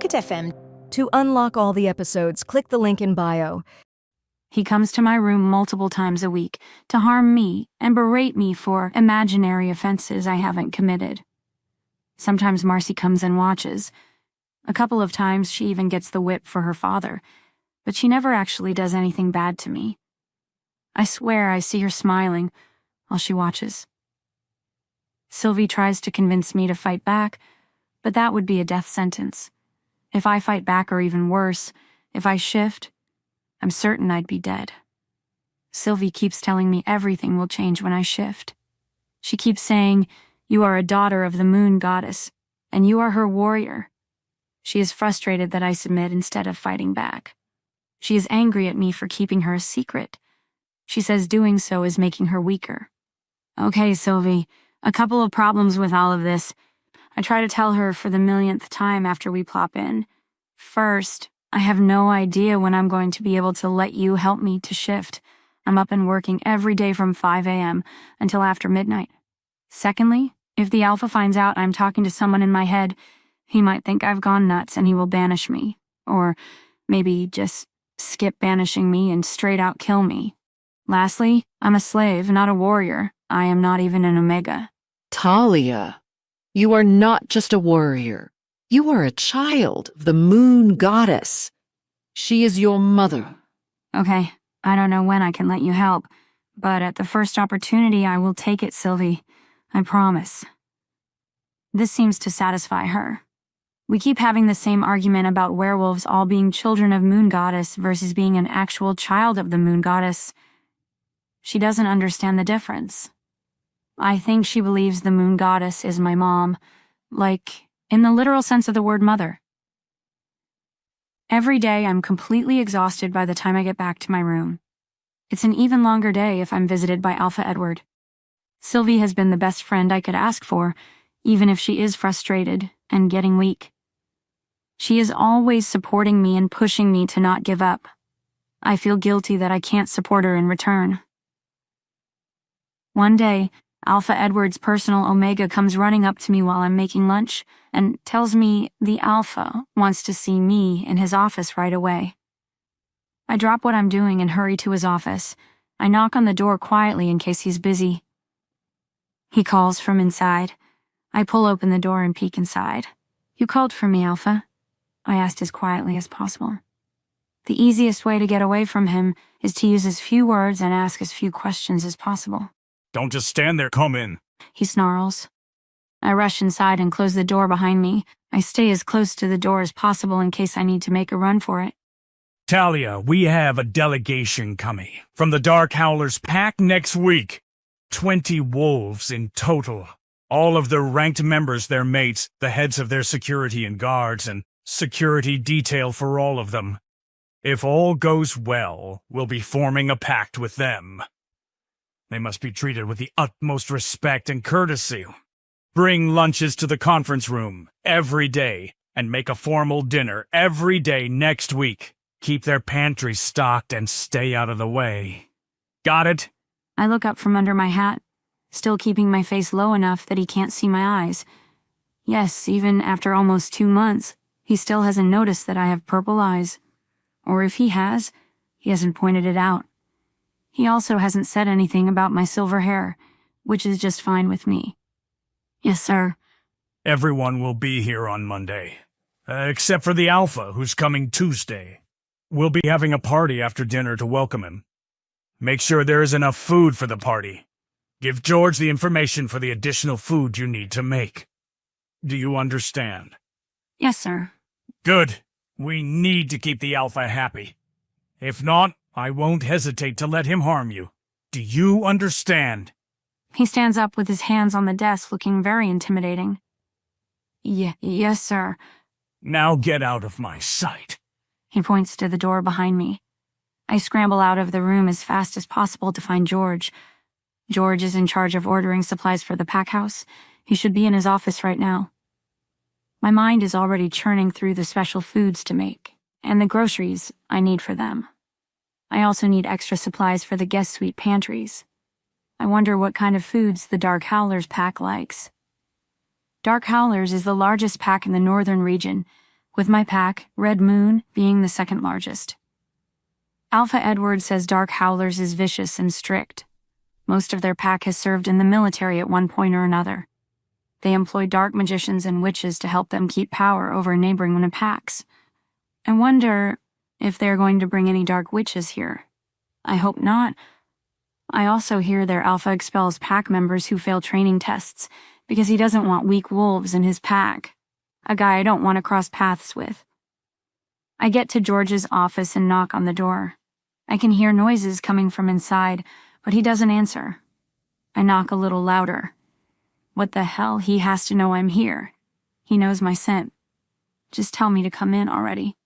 Pocket FM. To unlock all the episodes, click the link in bio. He comes to my room multiple times a week to harm me and berate me for imaginary offenses I haven't committed. Sometimes Marcy comes and watches. A couple of times she even gets the whip for her father, but she never actually does anything bad to me. I swear I see her smiling while she watches. Sylvie tries to convince me to fight back, but that would be a death sentence. If I fight back, or even worse, if I shift, I'm certain I'd be dead. Sylvie keeps telling me everything will change when I shift. She keeps saying, "You are a daughter of the moon goddess, and you are her warrior." She is frustrated that I submit instead of fighting back. She is angry at me for keeping her a secret. She says doing so is making her weaker. Okay, Sylvie, a couple of problems with all of this. I try to tell her for the millionth time after we plop in. First, I have no idea when I'm going to be able to let you help me to shift. I'm up and working every day from 5 a.m. until after midnight. Secondly, if the Alpha finds out I'm talking to someone in my head, he might think I've gone nuts and he will banish me. Or maybe just skip banishing me and straight out kill me. Lastly, I'm a slave, not a warrior. I am not even an Omega. Talia, you are not just a warrior. You are a child of the moon goddess. She is your mother. Okay, I don't know when I can let you help, but at the first opportunity I will take it, Sylvie. I promise. This seems to satisfy her. We keep having the same argument about werewolves all being children of moon goddess versus being an actual child of the moon goddess. She doesn't understand the difference. I think she believes the moon goddess is my mom, like, in the literal sense of the word mother. Every day I'm completely exhausted by the time I get back to my room. It's an even longer day if I'm visited by Alpha Edward. Sylvie has been the best friend I could ask for, even if she is frustrated and getting weak. She is always supporting me and pushing me to not give up. I feel guilty that I can't support her in return. One day, Alpha Edward's personal Omega comes running up to me while I'm making lunch and tells me the Alpha wants to see me in his office right away. I drop what I'm doing and hurry to his office. I knock on the door quietly in case he's busy. He calls from inside. I pull open the door and peek inside. "You called for me, Alpha?" I asked as quietly as possible. The easiest way to get away from him is to use as few words and ask as few questions as possible. "Don't just stand there, come in," he snarls. I rush inside and close the door behind me. I stay as close to the door as possible in case I need to make a run for it. "Talia, we have a delegation coming from the Dark Howlers pack next week. 20 wolves in total. All of their ranked members, their mates, the heads of their security and guards, and security detail for all of them. If all goes well, we'll be forming a pact with them. They must be treated with the utmost respect and courtesy. Bring lunches to the conference room every day, and make a formal dinner every day next week. Keep their pantries stocked and stay out of the way. Got it?" I look up from under my hat, still keeping my face low enough that he can't see my eyes. Yes, even after almost 2 months, he still hasn't noticed that I have purple eyes. Or if he has, he hasn't pointed it out. He also hasn't said anything about my silver hair, which is just fine with me. "Yes, sir." "Everyone will be here on Monday, except for the Alpha, who's coming Tuesday. We'll be having a party after dinner to welcome him. Make sure there is enough food for the party. Give George the information for the additional food you need to make. Do you understand?" "Yes, sir." "Good. We need to keep the Alpha happy. If not, I won't hesitate to let him harm you. Do you understand?" He stands up with his hands on the desk, looking very intimidating. Yes, sir." "Now get out of my sight." He points to the door behind me. I scramble out of the room as fast as possible to find George. George is in charge of ordering supplies for the pack house. He should be in his office right now. My mind is already churning through the special foods to make, and the groceries I need for them. I also need extra supplies for the guest suite pantries. I wonder what kind of foods the Dark Howlers pack likes. Dark Howlers is the largest pack in the northern region. with my pack, Red Moon, being the second largest. Alpha Edward says Dark Howlers is vicious and strict. Most of their pack has served in the military at one point or another. They employ dark magicians and witches to help them keep power over neighboring packs. I wonder if they're going to bring any dark witches here. I hope not. I also hear their Alpha expels pack members who fail training tests because he doesn't want weak wolves in his pack, a guy I don't want to cross paths with. I get to George's office and knock on the door. I can hear noises coming from inside, but he doesn't answer. I knock a little louder. What the hell? He has to know I'm here. He knows my scent. Just tell me to come in already.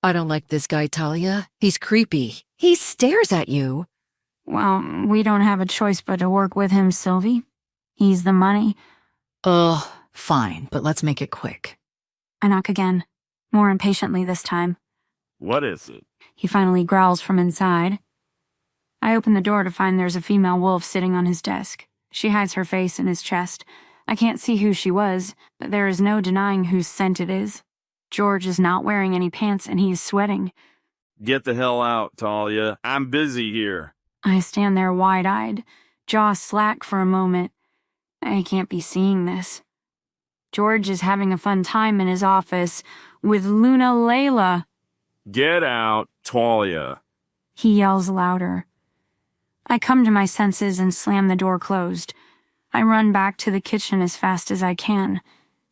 I don't like this guy, Talia. He's creepy. He stares at you. Well, we don't have a choice but to work with him, Sylvie. He's the money. Fine, but let's make it quick. I knock again, more impatiently this time. What is it? He finally growls from inside. I open the door to find there's a female wolf sitting on his desk. She hides her face in his chest. I can't see who she was, but there is no denying whose scent it is. George is not wearing any pants and he is sweating. Get the hell out, Talia. I'm busy here. I stand there wide-eyed, jaw slack for a moment. I can't be seeing this. George is having a fun time in his office with Luna Layla. Get out, Talia. He yells louder. I come to my senses and slam the door closed. I run back to the kitchen as fast as I can.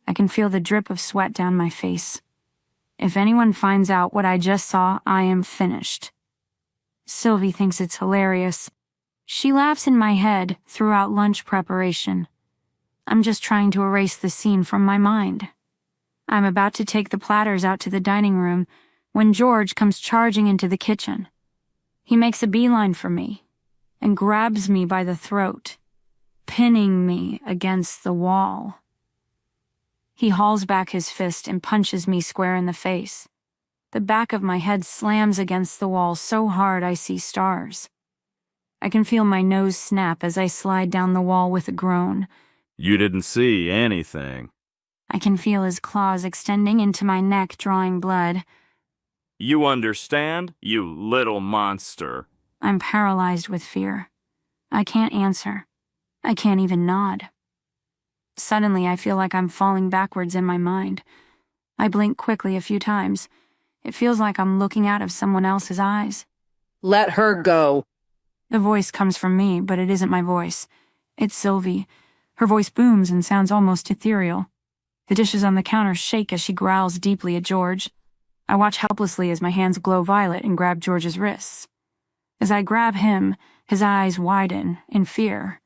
I can feel the drip of sweat down my face. If anyone finds out what I just saw, I am finished. Sylvie thinks it's hilarious. She laughs in my head throughout lunch preparation. I'm just trying to erase the scene from my mind. I'm about to take the platters out to the dining room when George comes charging into the kitchen. He makes a beeline for me and grabs me by the throat, pinning me against the wall. He hauls back his fist and punches me square in the face. The back of my head slams against the wall so hard I see stars. I can feel my nose snap as I slide down the wall with a groan. You didn't see anything. I can feel his claws extending into my neck, drawing blood. You understand, you little monster? I'm paralyzed with fear. I can't answer. I can't even nod. Suddenly, I feel like I'm falling backwards in my mind. I blink quickly a few times. It feels like I'm looking out of someone else's eyes. Let her go. The voice comes from me, but it isn't my voice. It's Sylvie. Her voice booms and sounds almost ethereal. The dishes on the counter shake as she growls deeply at George. I watch helplessly as my hands glow violet and grab George's wrists. As I grab him, his eyes widen in fear,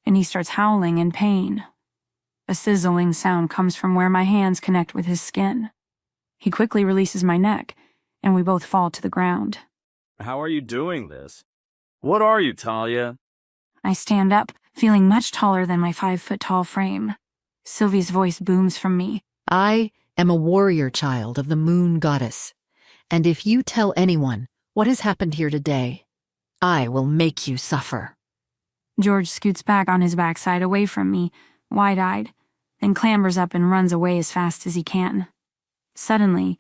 and he starts howling in pain. A sizzling sound comes from where my hands connect with his skin. He quickly releases my neck, and we both fall to the ground. How are you doing this? What are you, Talia? I stand up, feeling much taller than my 5-foot-tall frame. Sylvie's voice booms from me. I am a warrior child of the moon goddess, and if you tell anyone what has happened here today, I will make you suffer. George scoots back on his backside away from me, wide-eyed, then clambers up and runs away as fast as he can. Suddenly,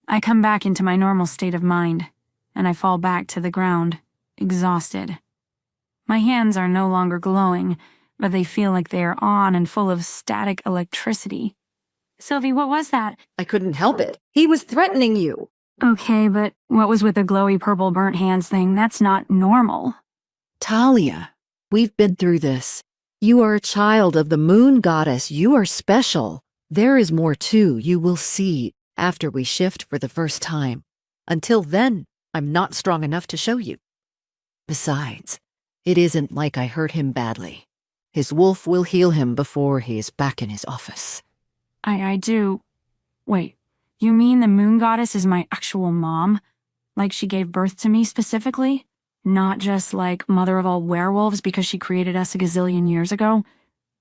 I come back into my normal state of mind, and I fall back to the ground, exhausted. My hands are no longer glowing, but they feel like they are on and full of static electricity. Sylvie, what was that? I couldn't help it. He was threatening you. Okay, but what was with the glowy purple burnt hands thing? That's not normal. Talia, we've been through this. You are a child of the moon goddess. You are special. There is more too, you will see, after we shift for the first time. Until then, I'm not strong enough to show you. Besides, it isn't like I hurt him badly. His wolf will heal him before he is back in his office. I do. Wait, you mean the moon goddess is my actual mom? Like she gave birth to me specifically? Not just like mother of all werewolves because she created us a gazillion years ago?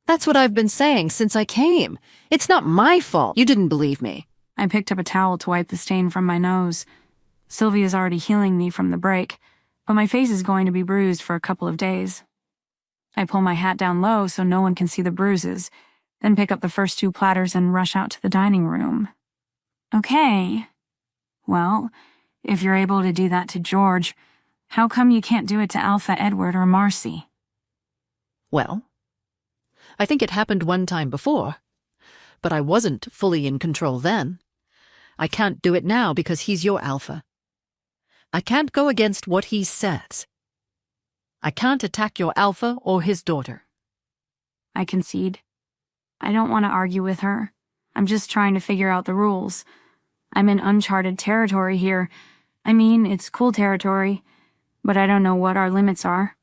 That's what I've been saying since I came. It's not my fault. You didn't believe me. I picked up a towel to wipe the stain from my nose. Sylvia's already healing me from the break, but my face is going to be bruised for a couple of days. I pull my hat down low so no one can see the bruises, then pick up the first 2 platters and rush out to the dining room. Okay. Well, if you're able to do that to George, how come you can't do it to Alpha Edward or Marcy? Well, I think it happened one time before, but I wasn't fully in control then. I can't do it now because he's your alpha. I can't go against what he says. I can't attack your alpha or his daughter. I concede. I don't want to argue with her. I'm just trying to figure out the rules. I'm in uncharted territory here. I mean, it's cool territory, but I don't know what our limits are.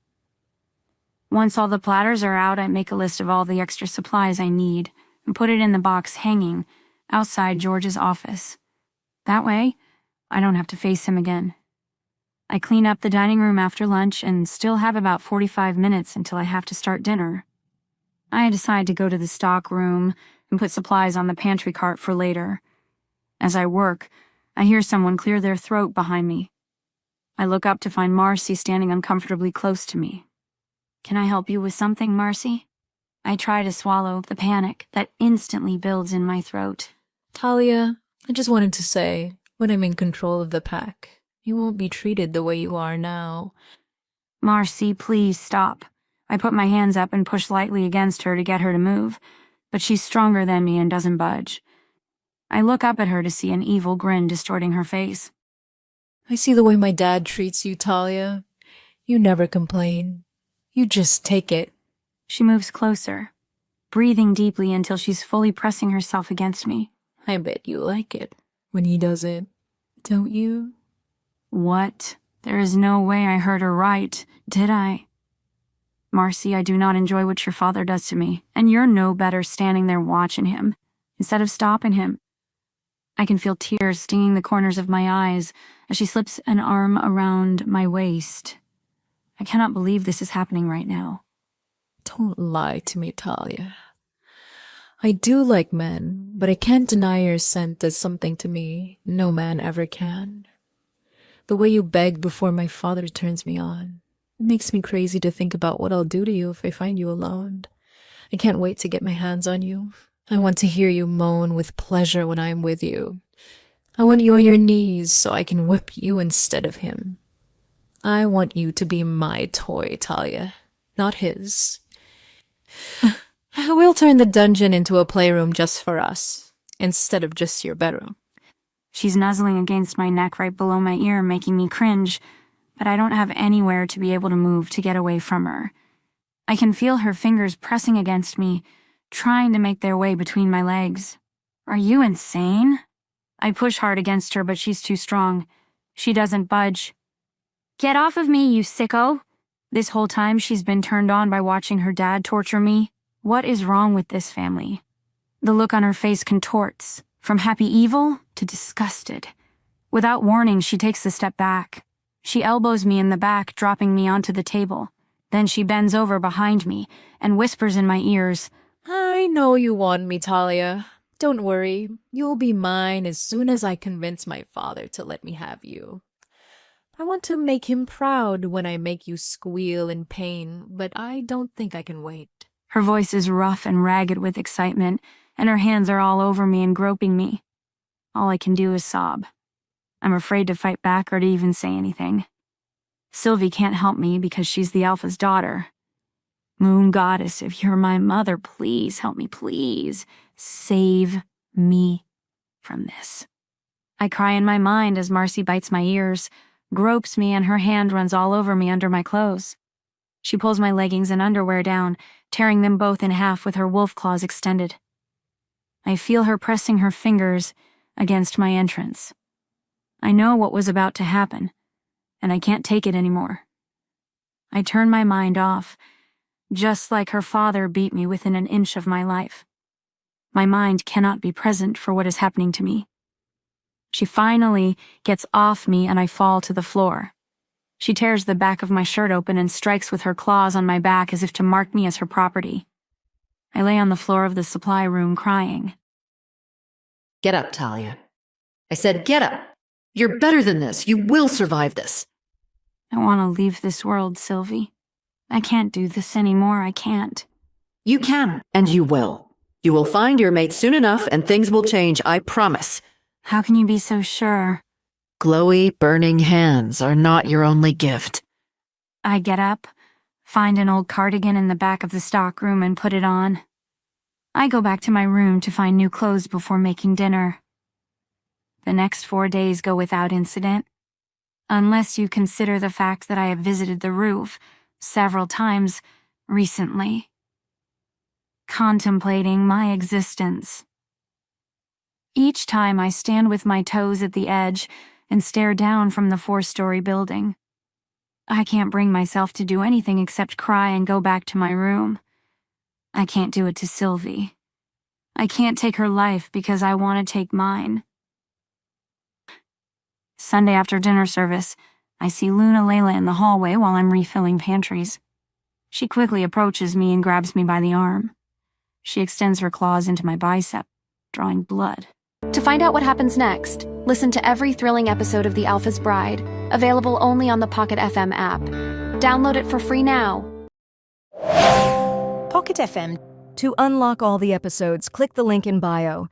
Once all the platters are out, I make a list of all the extra supplies I need and put it in the box hanging outside George's office. That way, I don't have to face him again. I clean up the dining room after lunch and still have about 45 minutes until I have to start dinner. I decide to go to the stock room and put supplies on the pantry cart for later. As I work, I hear someone clear their throat behind me. I look up to find Marcy standing uncomfortably close to me. Can I help you with something, Marcy? I try to swallow the panic that instantly builds in my throat. Talia, I just wanted to say, when I'm in control of the pack, you won't be treated the way you are now. Marcy, please stop. I put my hands up and push lightly against her to get her to move, but she's stronger than me and doesn't budge. I look up at her to see an evil grin distorting her face. I see the way my dad treats you, Talia. You never complain. You just take it. She moves closer, breathing deeply until she's fully pressing herself against me. I bet you like it when he does it, don't you? What? There is no way I heard her right, did I? Marcy, I do not enjoy what your father does to me, and you're no better standing there watching him, instead of stopping him. I can feel tears stinging the corners of my eyes as she slips an arm around my waist. I cannot believe this is happening right now. Don't lie to me, Talia. I do like men, but I can't deny your scent does something to me no man ever can. The way you beg before my father turns me on. It makes me crazy to think about what I'll do to you if I find you alone. I can't wait to get my hands on you. I want to hear you moan with pleasure when I'm with you. I want you on your knees so I can whip you instead of him. I want you to be my toy, Talia, not his. We'll turn the dungeon into a playroom just for us, instead of just your bedroom. She's nuzzling against my neck right below my ear, making me cringe, but I don't have anywhere to be able to move to get away from her. I can feel her fingers pressing against me, trying to make their way between my legs. Are you insane? I push hard against her, but she's too strong. She doesn't budge. Get off of me, you sicko! This whole time she's been turned on by watching her dad torture me. What is wrong with this family? The look on her face contorts, from happy evil to disgusted. Without warning, she takes a step back. She elbows me in the back, dropping me onto the table. Then she bends over behind me and whispers in my ears, I know you want me, Talia. Don't worry. You'll be mine as soon as I convince my father to let me have you. I want to make him proud when I make you squeal in pain, but I don't think I can wait. Her voice is rough and ragged with excitement, and her hands are all over me and groping me. All I can do is sob. I'm afraid to fight back or to even say anything. Sylvie can't help me because she's the Alpha's daughter. Moon Goddess, if you're my mother, please help me, please. Save me from this. I cry in my mind as Marcy bites my ears, gropes me, and her hand runs all over me under my clothes. She pulls my leggings and underwear down, tearing them both in half with her wolf claws extended. I feel her pressing her fingers against my entrance. I know what was about to happen, and I can't take it anymore. I turn my mind off, just like her father beat me within an inch of my life. My mind cannot be present for what is happening to me. She finally gets off me and I fall to the floor. She tears the back of my shirt open and strikes with her claws on my back as if to mark me as her property. I lay on the floor of the supply room crying. Get up, Talia. I said get up. You're better than this. You will survive this. I want to leave this world, Sylvie. I can't do this anymore. I can't. You can, and you will. You will find your mate soon enough and things will change, I promise. How can you be so sure? Glowy, burning hands are not your only gift. I get up, find an old cardigan in the back of the stockroom and put it on. I go back to my room to find new clothes before making dinner. The next 4 days go without incident, unless you consider the fact that I have visited the roof several times recently, contemplating my existence. Each time I stand with my toes at the edge and stare down from the 4-story building. I can't bring myself to do anything except cry and go back to my room. I can't do it to Sylvie. I can't take her life because I want to take mine. Sunday after dinner service, I see Luna Layla in the hallway while I'm refilling pantries. She quickly approaches me and grabs me by the arm. She extends her claws into my bicep, drawing blood. To find out what happens next, listen to every thrilling episode of The Alpha's Bride, available only on the Pocket FM app. Download it for free now. Pocket FM. To unlock all the episodes, click the link in bio.